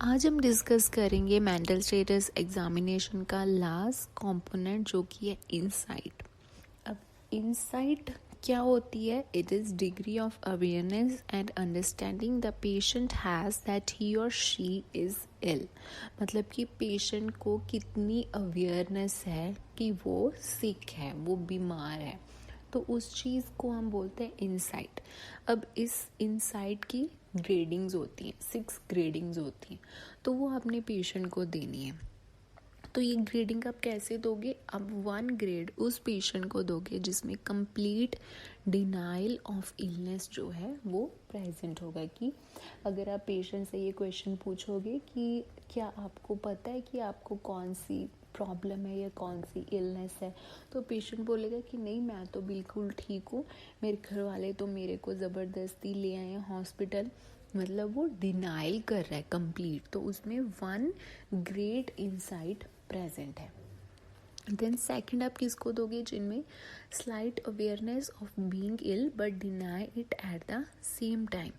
आज हम डिस्कस करेंगे मेंटल स्टेटस एग्जामिनेशन का लास्ट कंपोनेंट जो कि है इंसाइट। अब इंसाइट क्या होती है? It is degree of awareness and understanding the patient has that he और शी इज़ इल। मतलब कि पेशेंट को कितनी अवेयरनेस है कि वो सिक है, वो बीमार है, तो उस चीज़ को हम बोलते हैं इंसाइट। अब इस इंसाइट की ग्रेडिंग्स होती हैं, 6 ग्रेडिंग्स होती हैं, तो वो अपने पेशेंट को देनी है। तो ये ग्रेडिंग आप कैसे दोगे? अब 1 ग्रेड उस पेशेंट को दोगे जिसमें कंप्लीट डिनाइल ऑफ इलनेस जो है वो प्रेजेंट होगा। कि अगर आप पेशेंट से ये क्वेश्चन पूछोगे कि क्या आपको पता है कि आपको कौन सी प्रॉब्लम है या कौन सी इलनेस है, तो पेशेंट बोलेगा कि नहीं, मैं तो बिल्कुल ठीक हूँ, मेरे घर वाले तो मेरे को ज़बरदस्ती ले आए हैं हॉस्पिटल। मतलब वो डिनाइल कर रहा है कंप्लीट, तो उसमें 1 ग्रेट इंसाइट प्रेजेंट है। देन सेकंड आप किसको दोगे? जिनमें slight awareness of being ill but deny it at the same time.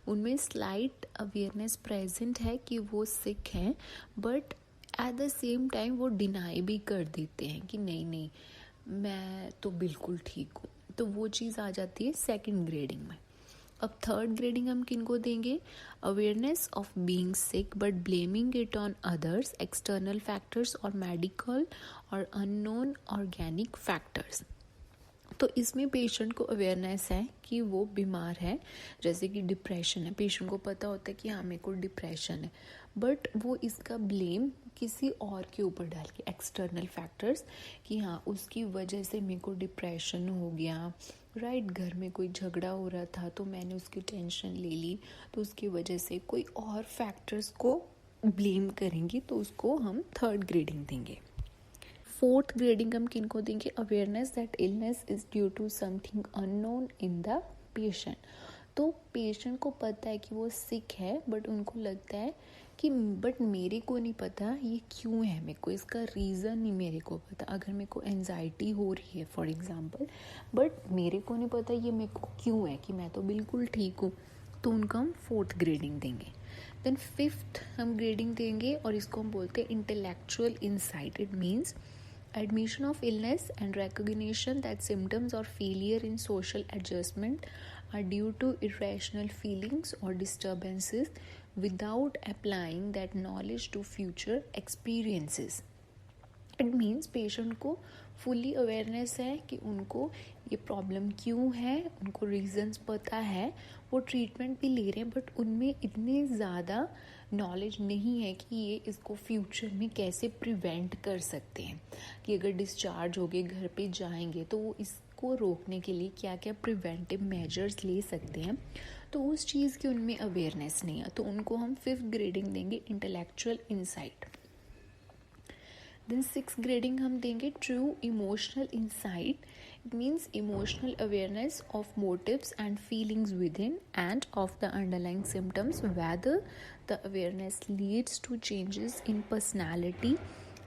उनमें स्लाइट अवेयरनेस प्रेजेंट है कि वो सिक हैं, but at the same time वो डिनाई भी कर देते हैं कि नहीं नहीं, मैं तो बिल्कुल ठीक हूँ। तो वो चीज़ आ जाती है सेकंड ग्रेडिंग में। अब थर्ड ग्रेडिंग हम किनको देंगे? Awareness of being sick but blaming it on others, external factors और मेडिकल और अननोन ऑर्गेनिक फैक्टर्स। तो इसमें पेशेंट को अवेयरनेस है कि वो बीमार है, जैसे कि डिप्रेशन है, पेशेंट को पता होता है कि हाँ मेरे को डिप्रेशन है, बट वो इसका ब्लेम किसी और के ऊपर डाल के, एक्सटर्नल फैक्टर्स, कि हाँ उसकी वजह से मेरे को डिप्रेशन हो गया, राइट, घर में कोई झगड़ा हो रहा था तो मैंने उसकी टेंशन ले ली, तो उसकी वजह से कोई और फैक्टर्स को ब्लेम करेंगे, तो उसको हम थर्ड ग्रेडिंग देंगे। फोर्थ ग्रेडिंग हम किनको देंगे? Awareness that illness is due to something unknown in the patient. तो पेशेंट को पता है कि वो सिक है, बट उनको लगता है कि बट मेरे को नहीं पता ये क्यों है, मेरे को इसका रीज़न नहीं मेरे को पता। अगर मेरे को एंजाइटी हो रही है फॉर एग्जांपल, बट मेरे को नहीं पता ये मेरे को क्यों है, कि मैं तो बिल्कुल ठीक हूँ, तो उनको हम फोर्थ ग्रेडिंग देंगे। देन फिफ्थ हम ग्रेडिंग देंगे और इसको हम बोलते हैं intellectual insight. It means admission of illness and recognition that symptoms or failure in social adjustment are due to irrational feelings or disturbances without applying that knowledge to future experiences. It means patient को fully awareness है कि उनको ये problem क्यों है, उनको reasons पता है, वो ट्रीटमेंट भी ले रहे हैं, बट उनमें इतनी ज़्यादा नॉलेज नहीं है कि ये इसको फ्यूचर में कैसे प्रिवेंट कर सकते हैं, कि अगर डिस्चार्ज हो गए घर पे जाएंगे तो वो इसको रोकने के लिए क्या क्या प्रिवेंटिव मेजर्स ले सकते हैं, तो उस चीज़ की उनमें अवेयरनेस नहीं है, तो उनको हम फिफ्थ ग्रेडिंग देंगे intellectual insight. Then six grading हम देंगे true emotional insight. It means emotional awareness of motives and feelings within and of the underlying symptoms, whether the awareness leads to changes in personality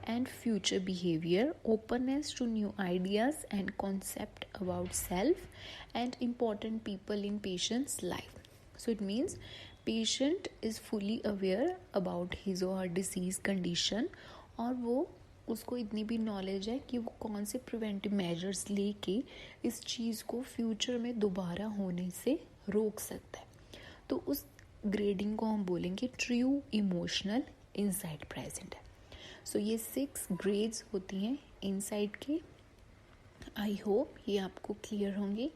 and future behavior, openness to new ideas and concept about self and important people in patient's life. So it means patient is fully aware about his or her disease condition, और वो उसको इतनी भी knowledge है कि वो कौन से प्रिवेंटिव मेजर्स लेके इस चीज़ को फ्यूचर में दोबारा होने से रोक सकता है, तो उस ग्रेडिंग को हम बोलेंगे ट्रू इमोशनल इंसाइट प्रेजेंट है। सो ये 6 ग्रेड्स होती हैं इंसाइट के। आई होप ये आपको क्लियर होंगे।